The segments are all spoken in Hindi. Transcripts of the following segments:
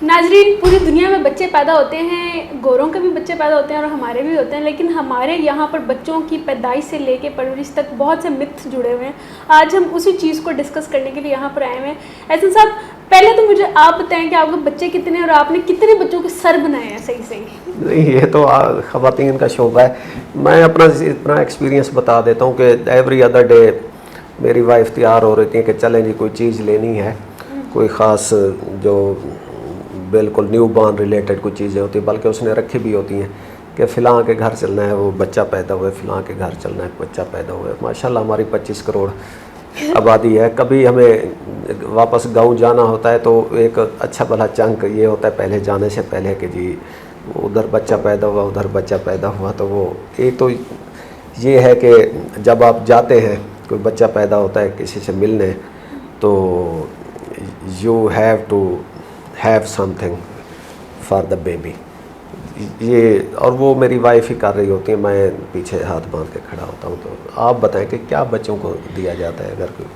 नाजरीन, पूरी दुनिया में बच्चे पैदा होते हैं, गोरों के भी बच्चे पैदा होते हैं और हमारे भी होते हैं, लेकिन हमारे यहाँ पर बच्चों की पैदाइश से लेके परवरिश तक बहुत से मिथ जुड़े हुए हैं। आज हम उसी चीज़ को डिस्कस करने के लिए यहाँ पर आए हुए हैं। एहसन साहब, पहले तो मुझे आप बताएं कि आपके बच्चे कितने और आपने कितने बच्चों के सर बनाए हैं सही सही? नहीं, ये तो ख़वातीन का शोबा है। मैं अपना एक्सपीरियंस बता देता हूँ कि एवरी अदर डे मेरी वाइफ तैयार हो रही थी कि चलें जी कोई चीज़ लेनी है, कोई ख़ास जो बिल्कुल न्यू बॉर्न रिलेटेड कुछ चीज़ें होती हैं, बल्कि उसने रखी भी होती हैं कि फ़िलाँ के घर चलना है, वो बच्चा पैदा हुआ है, फ़िलाँ के घर चलना है, बच्चा पैदा हुआ है। माशाल्लाह हमारी 25 करोड़ आबादी है। कभी हमें वापस गांव जाना होता है तो एक अच्छा भला चंक ये होता है पहले जाने से पहले कि जी उधर बच्चा पैदा हुआ, उधर बच्चा पैदा हुआ। तो वो एक तो ये है कि जब आप जाते हैं, कोई बच्चा पैदा होता है किसी से मिलने, तो you have to have something for the baby. ये और वो मेरी वाइफ ही कर रही होती है, मैं पीछे हाथ बांध के खड़ा होता हूँ। तो आप बताएं कि क्या बच्चों को दिया जाता है अगर कोई?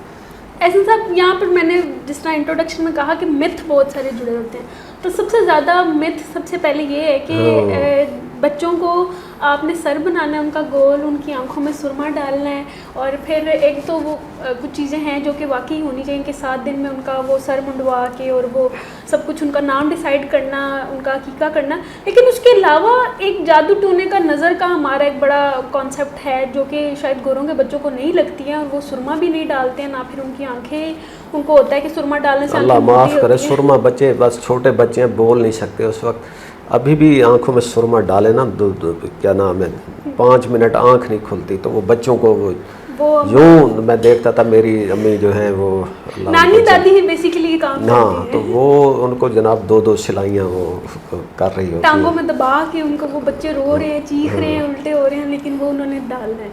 एहसन साहब, यहाँ पर मैंने जिस तरह इंट्रोडक्शन में कहा कि मिथ बहुत सारे जुड़े होते हैं, तो सबसे ज़्यादा मिथ सबसे पहले ये है कि बच्चों को आपने सर बनाना है, उनका गोल, उनकी आंखों में सुरमा डालना है, और फिर एक तो वो कुछ चीज़ें हैं जो कि वाकई होनी चाहिए कि 7 दिन में उनका वो सर मुंडवा के और वो सब कुछ उनका नाम डिसाइड करना, उनका अकीका करना। लेकिन उसके अलावा एक जादू टूने का नज़र का हमारा एक बड़ा कॉन्सेप्ट है जो कि शायद गोरों के बच्चों को नहीं लगती है, और वो सुरमा भी नहीं डालते हैं, ना फिर उनकी आंखें, उनको होता है कि सुरमा डालने से अल्लाह माफ़ करे, सुरमा बच्चे बस छोटे बच्चे हैं, बोल नहीं सकते उस वक्त, अभी भी आंखों में सुरमा डाले ना, क्या नाम है, 5 मिनट आंख नहीं खुलती। तो वो बच्चों को वो यूं मैं देखता था, मेरी अम्मी जो हैं वो नानी दादी ही बेसिकली काम हाँ, करती है। तो वो उनको जनाब 2-2 सिलाइयाँ वो कर रही होती टांगों में दबा के उनको, वो बच्चे रो रहे हैं, चीख रहे हैं, उल्टे हो रहे हैं, लेकिन वो उन्होंने डालना है।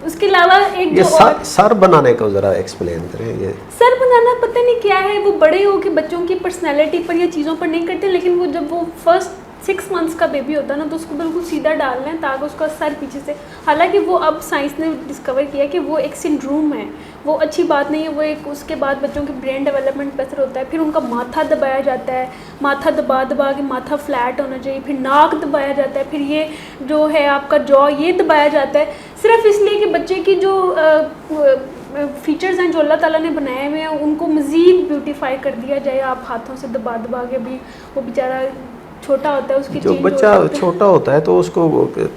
उसके अलावा एक ये जो सर बनाने को ज़रा एक्सप्लेन करें। ये सर बनाना पता नहीं क्या है, वो बड़े हो के बच्चों की पर्सनैलिटी पर या चीज़ों पर नहीं करते, लेकिन वो जब वो फर्स्ट 6 मंथ्स का बेबी होता है ना, तो उसको बिल्कुल सीधा डालना है ताकि उसका सर पीछे से, हालांकि वो अब साइंस ने डिस्कवर किया कि वो एक सिंड्रोम है, वो अच्छी बात नहीं है, वो एक उसके बाद बच्चों के ब्रेन डेवलपमेंट बेहतर होता है। फिर उनका माथा दबाया जाता है, माथा दबा दबा के माथा फ्लैट होना चाहिए, फिर नाक दबाया जाता है, फिर ये जो है आपका जॉ ये दबाया जाता है, सिर्फ इसलिए कि बच्चे की जो फीचर्स हैं जो अल्लाह ताला ने बनाए हुए हैं उनको मज़ीद ब्यूटीफाई कर दिया जाए। आप हाथों से दबा दबा के, भी वो बेचारा छोटा होता है, उसकी जो बच्चा छोटा होता है तो उसको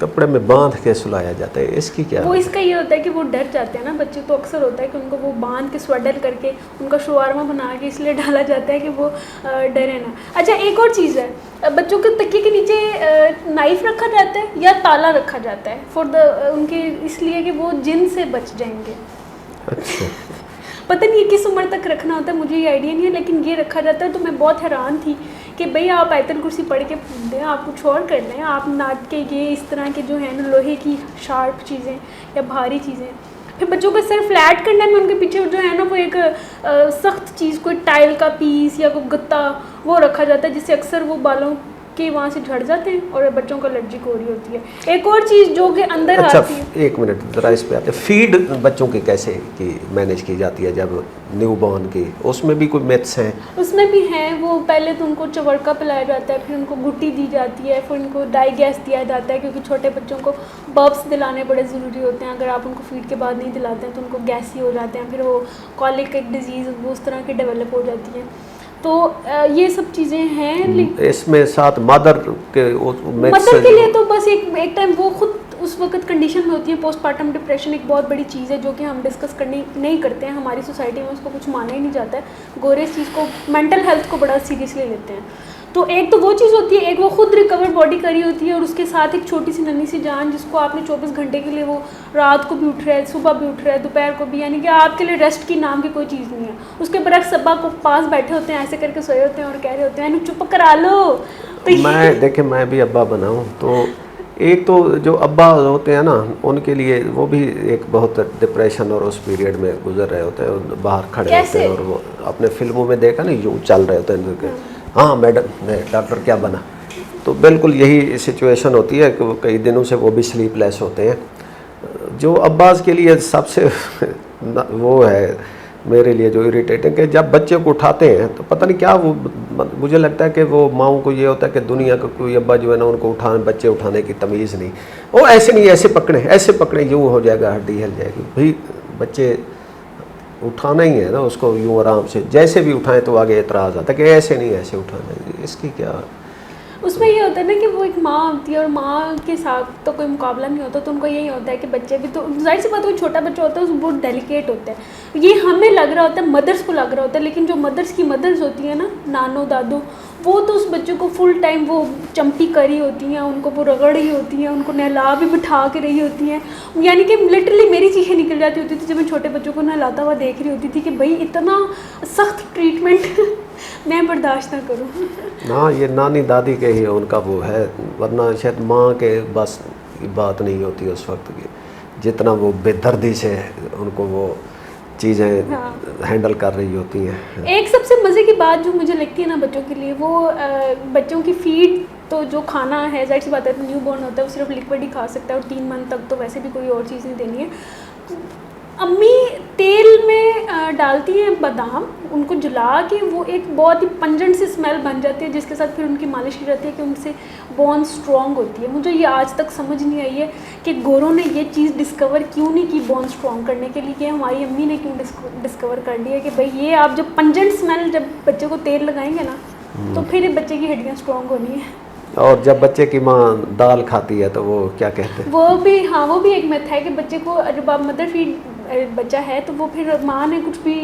कपड़े में बांध के सुलाया जाता है, इसकी क्या? वो इसका ये होता है कि वो डर जाते हैं ना बच्चे, तो अक्सर होता है कि उनको वो बांध के स्वेडल करके उनका शवारमा बना के इसलिए डाला जाता है कि वो डरे ना। अच्छा, एक और चीज़ है, बच्चों के तकिए के नीचे नाइफ रखा जाता है या ताला रखा जाता है फॉर द उनके, इसलिए कि वो जिन से बच जाएंगे। अच्छा, पता नहीं किस उम्र तक रखना होता है, मुझे ये आइडिया नहीं है, लेकिन ये रखा जाता है। तो मैं बहुत हैरान थी कि भाई आप आयतल कुर्सी पढ़ के दें, आप कुछ और कर लें, आप नाट के ये इस तरह के जो है ना लोहे की शार्प चीज़ें या भारी चीज़ें। फिर बच्चों का सर फ्लैट करने में उनके पीछे जो है ना वो एक सख्त चीज़, कोई टाइल का पीस या कोई गत्ता वो रखा जाता है, जिससे अक्सर वो बालों कि वहाँ से झड़ जाते हैं और बच्चों को एलर्जी हो रही होती है। एक और चीज़ जो कि अंदर अच्छा, आती है। एक मिनट ज़रा इस पे आते हैं। फीड बच्चों की कैसे की मैनेज की जाती है जब न्यू बॉर्न की? उसमें भी कोई मिथ्स हैं? उसमें भी हैं। वो पहले तो उनको चवड़का पिलाया जाता है, फिर उनको गुट्टी दी जाती है, फिर उनको डाई गैस दिया जाता है, क्योंकि छोटे बच्चों को बर्ब्स दिलाने बड़े ज़रूरी होते हैं। अगर आप उनको फीड के बाद नहीं दिलाते हैं तो उनको गैसी हो जाते हैं, फिर वो कॉलिक एक डिजीज़ वो उस तरह की डेवलप हो जाती है। तो ये सब चीज़ें हैं। इसमें साथ मदर के लिए तो बस एक टाइम वो खुद उस वक्त कंडीशन में होती है। पोस्टमार्टम डिप्रेशन एक बहुत बड़ी चीज़ है जो कि हम डिस्कस करनी नहीं करते हैं, हमारी सोसाइटी में उसको कुछ माना ही नहीं जाता है। गोरे इस चीज़ को, मेंटल हेल्थ को बड़ा सीरियसली लेते हैं। तो एक तो वो चीज़ होती है, एक वो खुद रिकवर बॉडी करी होती है, और उसके साथ एक छोटी सी नन्ही सी जान जिसको आपने 24 घंटे के लिए, वो रात को भी उठ रहा है, सुबह भी उठ रहा है, दोपहर को भी, यानी कि आपके लिए रेस्ट की नाम की कोई चीज़ नहीं है। उसके बरक्स सब्बा को पास बैठे होते हैं, ऐसे करके सोए होते हैं और कह रहे होते हैं चुप करा लो। तो मैं भी अब्बा बनाऊँ तो एक तो जो अब्बा होते हैं ना, उनके लिए वो भी एक बहुत डिप्रेशन और उस पीरियड में गुजर रहे होते हैं, बाहर खड़े होते हैं और वो अपने फिल्मों में देखा नहीं यूँ चल रहे होते हैं, हाँ मैडम डॉक्टर क्या बना। तो बिल्कुल यही सिचुएशन होती है कि कई दिनों से वो भी स्लीपलेस होते हैं। जो अब्बास के लिए सबसे वो है मेरे लिए जो इरिटेटिंग है, जब बच्चे को उठाते हैं तो पता नहीं क्या वो मुझे लगता है कि वो माओं को ये होता है कि दुनिया का कोई अब्बा जो है ना उनको बच्चे उठाने की तमीज़ नहीं, वो ऐसे नहीं, ऐसे पकड़े यूँ हो जाएगा, हड्डी हिल जाएगी। भाई बच्चे उठाना ही है ना उसको, यूँ आराम से जैसे भी उठाएं तो आगे एतराज़ आता है कि ऐसे नहीं, ऐसे उठाना है, इसकी क्या। उसमें ये होता है ना कि वो एक माँ होती है और माँ के साथ तो कोई मुकाबला नहीं होता, तो उनको यही होता है कि बच्चे भी, तो जाहिर सी बात, कोई छोटा बच्चा होता है वो बहुत डेलिकेट होता है। ये हमें लग रहा होता है, मदर्स को लग रहा होता है, लेकिन जो मदर्स की मदर्स होती है ना, नानो दादो, वो तो उस बच्चे को फुल टाइम वो चंपी करी होती हैं, उनको वो रगड़ रही होती हैं, उनको नहला भी बिठा के रही होती हैं। यानी कि लिटरली मेरी चीज़ें निकल जाती होती थी जब मैं छोटे बच्चों को नहलाता हुआ देख रही होती थी कि भाई इतना सख्त ट्रीटमेंट मैं बर्दाश्त ना करूँ। हाँ, ये नानी दादी के ही उनका वो है, वरना शायद माँ के बस की बात नहीं होती उस वक्त की, जितना वो बेदर्दी से उनको वो चीज़ें हैंडल कर रही होती हैं। एक सबसे मज़े की बात जो मुझे लगती है ना बच्चों के लिए, वो बच्चों की फीड, तो जो खाना है, जाहिर सी बात है न्यू बॉर्न होता है वो सिर्फ लिक्विड ही खा सकता है, और 3 मंथ तक तो वैसे भी कोई और चीज़ नहीं देनी है। अम्मी तेल में डालती हैं बादाम, उनको जला के वो एक बहुत ही पंजेंट सी स्मेल बन जाती है, जिसके साथ फिर उनकी मालिश की जाती है कि उनसे बोन स्ट्रॉन्ग होती है। मुझे ये आज तक समझ नहीं आई है कि गोरों ने ये चीज़ डिस्कवर क्यों नहीं की बोन स्ट्रॉन्ग करने के लिए, कि हमारी अम्मी ने क्यों डिस्कवर कर लिया कि भाई ये आप जब पंजेंट स्मेल, जब बच्चे को तेल लगाएंगे ना तो फिर बच्चे की हड्डियाँ स्ट्रॉन्ग होनी है। और जब बच्चे की माँ दाल खाती है तो वो क्या कहते हैं? वो भी, हाँ, वो भी एक मिथ है कि बच्चे को जब आप मदर फीड बच्चा है तो वो फिर माँ ने कुछ भी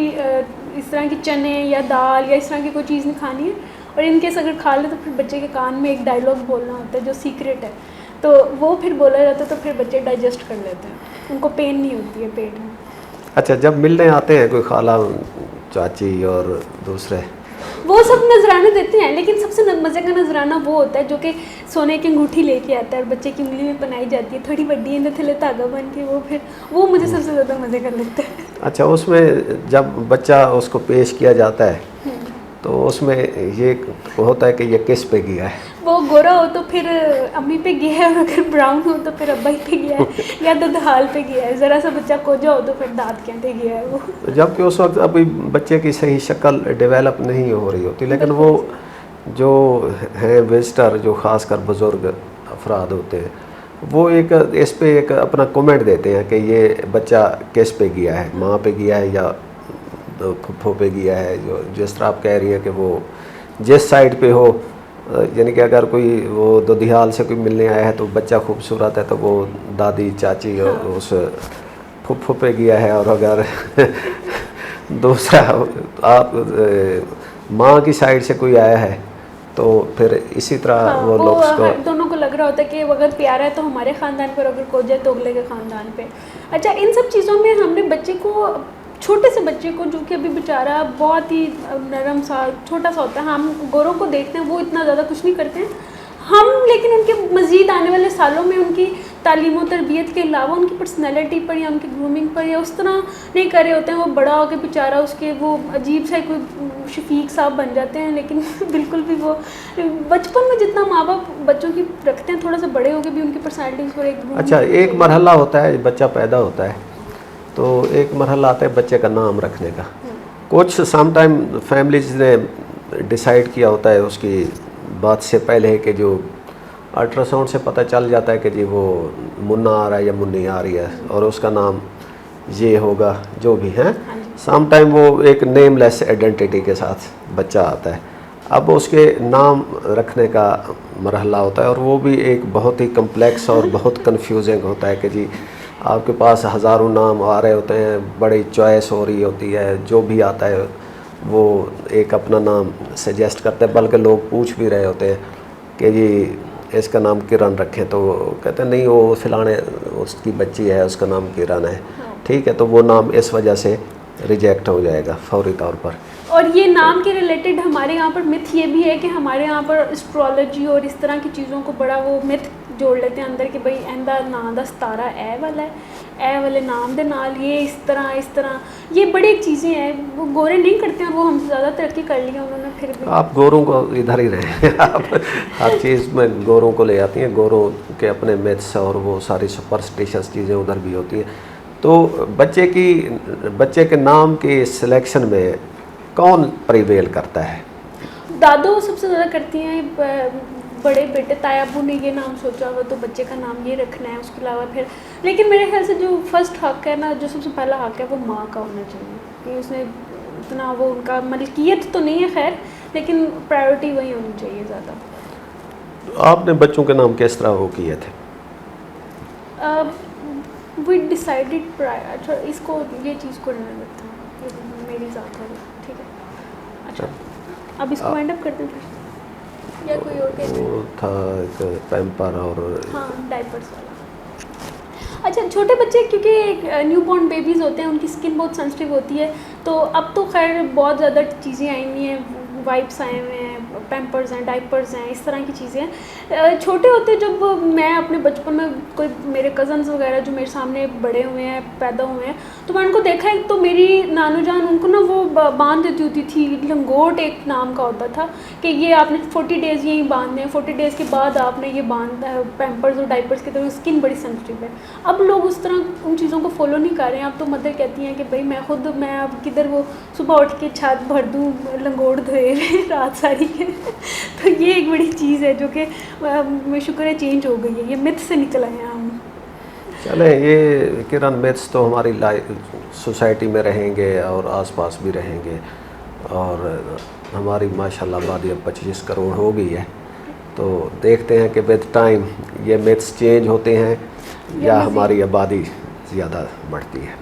इस तरह की चने या दाल या इस तरह की कोई चीज़ नहीं खानी है, और इनकेस अगर खा ले तो फिर बच्चे के कान में एक डायलॉग बोलना होता है जो सीक्रेट है, तो वो फिर बोला जाता है, तो फिर बच्चे डाइजेस्ट कर लेते हैं, उनको पेन नहीं होती है पेट में। अच्छा, जब मिलने आते हैं कोई खाला चाची और दूसरे, वो सब नजराने देते हैं, लेकिन सबसे मज़े का नजराना वो होता है जो कि सोने की अंगूठी लेके आता है और बच्चे की उंगली में पहनाई जाती है, थोड़ी बड़ी है, थले धागा बन के, वो फिर वो मुझे सबसे ज़्यादा मज़े का लगता है। अच्छा, उसमें जब बच्चा उसको पेश किया जाता है तो उसमें ये होता है कि ये किस पे गया है? वो गोरा हो तो फिर अम्मी पे गया है, और अगर ब्राउन हो तो फिर अब्बा ही पे गया है, या ददहाल पे गया है, ज़रा सा बच्चा कोजा हो तो फिर दाँत कहते गया है वो। जबकि उस वक्त अभी बच्चे की सही शक्ल डेवलप नहीं हो रही होती, लेकिन वो जो हैं विजिटर, जो ख़ासकर बुज़ुर्ग अफराद होते हैं, वो एक इस पे एक अपना कमेंट देते हैं कि ये बच्चा किस पे गया है, माँ पे गया है या फुफ्फो पे गया है। जो जिस तरह आप कह रही है कि वो जिस साइड पे हो, यानी कि अगर कोई वो दुधियाल से कोई मिलने आया है तो बच्चा खूबसूरत है तो वो दादी चाची उस फुफ्फो पे गया है, और अगर दूसरा आप माँ की साइड से कोई आया है तो फिर इसी तरह वो लोग उसको, दोनों को लग रहा होता है कि अगर प्यारा है तो हमारे ख़ानदान पर, अगर कोजा है तो अगले के ख़ानदान पे। अच्छा, इन सब चीज़ों में हमने बच्चे को, छोटे से बच्चे को जो कि अभी बेचारा बहुत ही नरम सा छोटा सा होता है, हम गोरों को देखते हैं वो इतना ज़्यादा कुछ नहीं करते हैं हम, लेकिन उनके मज़ीद आने वाले सालों में उनकी तालीम और तरबियत के अलावा उनकी पर्सनैलिटी पर या उनकी ग्रूमिंग पर या उस तरह नहीं कर रहे होते हैं। वो बड़ा होकर बेचारा उसके वो अजीब सा कोई शफीक साहब बन जाते हैं, लेकिन बिल्कुल भी वो बचपन में जितना माँ बाप बच्चों की रखते हैं, थोड़ा सा बड़े होकर भी उनकी पर्सनैलिटी पर एक, अच्छा, एक मरहला होता है, बच्चा पैदा होता है तो एक मरहला आता है बच्चे का नाम रखने का। कुछ समटाइम फैमिलीज ने डिसाइड किया होता है उसकी बात से पहले कि जो अल्ट्रासाउंड से पता चल जाता है कि जी वो मुन्ना आ रहा है या मुन्नी आ रही है और उसका नाम ये होगा, जो भी है। समटाइम वो एक नेमलेस आइडेंटिटी के साथ बच्चा आता है। अब उसके नाम रखने का मरहला होता है और वो भी एक बहुत ही कम्प्लेक्स और बहुत कंफ्यूजिंग होता है कि जी आपके पास हज़ारों नाम आ रहे होते हैं, बड़ी चॉइस हो रही होती है, जो भी आता है वो एक अपना नाम सजेस्ट करते हैं, बल्कि लोग पूछ भी रहे होते हैं कि जी इसका नाम किरण रखें, तो कहते हैं नहीं वो फ़िलाने उसकी बच्ची है, उसका नाम किरण है, ठीक है, तो वो नाम इस वजह से रिजेक्ट हो जाएगा फौरी तौर पर। और ये नाम के रिलेटेड हमारे यहाँ पर मिथ ये भी है कि हमारे यहाँ पर एस्ट्रोलॉजी और इस तरह की चीज़ों को बड़ा वो मिथ जोड़ लेते हैं अंदर कि भाई एंदा नाम दा सतारा ए वाला है, ए वाले नाम दे नाल ये इस तरह ये बड़ी चीज़ें हैं, वो गोरे नहीं करते हैं, वो हमसे ज़्यादा तरक्की कर ली है उन्होंने। फिर भी आप गोरों को इधर ही रहे आप हर चीज़ में गोरों को ले आती हैं, गोरों के अपने मिथ्स और वो सारी सुपरस्टिशियस चीज़ें उधर भी होती हैं। तो बच्चे के नाम के सिलेक्शन में कौन प्रिवेल करता है? दादो सबसे ज़्यादा करती हैं। बड़े बेटे तायाबू ने ये नाम सोचा हुआ तो बच्चे का नाम ये रखना है, उसके अलावा फिर लेकिन मेरे ख्याल से जो फर्स्ट हक है ना, जो सबसे पहला हक है वो माँ का होना चाहिए कि उसने इतना वो उनका मलकियत तो नहीं है खैर, लेकिन प्रायोरिटी वही होनी चाहिए ज़्यादा। आपने बच्चों के नाम किस तरह वो किए थे? वी डिसाइडेड अच्छा इसको ये चीज़ को रहने देते हैं, ये मेरी ज़ात है, ठीक है। अच्छा अब इसको वाइंड अप करते हैं या कोई और कहते वो था एक पैम्पर और हाँ डायपर्स वाला। अच्छा छोटे बच्चे क्योंकि न्यू बॉर्न बेबीज़ होते हैं, उनकी स्किन बहुत सेंसिटिव होती है, तो अब तो खैर बहुत ज़्यादा चीज़ें आई हुई हैं, वाइप्स आए हुए हैं, पैम्पर्स हैं, डाइपर्स हैं, इस तरह की चीज़ें हैं। छोटे होते जब मैं अपने बचपन में कोई मेरे कज़न्स वगैरह जो मेरे सामने बड़े हुए हैं, पैदा हुए हैं, तो मैं उनको देखा है तो मेरी नानू जान उनको ना वो बांध देती होती थी, लंगोट एक नाम का होता था कि ये आपने 40 डेज़ यहीं बांधने हैं, 40 डेज़ के बाद आपने ये बांधना है, पैम्पर्स और डाइपर्स की तरह स्किन बड़ी सेंसिटिव है। अब लोग उस तरह उन चीज़ों को फॉलो नहीं कर रहे हैं। अब तो मदर कहती हैं कि भाई मैं अब किधर वो सुबह उठ के छत भर दूँ लंगोट धोए रात सारी के तो ये एक बड़ी चीज़ है जो कि मैं शुक्र है चेंज हो गई है, ये मिथ से निकल आए हैं हम। चले ये किरण मिथ्स तो हमारी लाइफ सोसाइटी में रहेंगे और आसपास भी रहेंगे, और हमारी माशाल्लाह आबादी अब 25 करोड़ हो गई है, तो देखते हैं कि विद टाइम ये मिथ्स चेंज होते हैं या हमारी आबादी ज़्यादा बढ़ती है।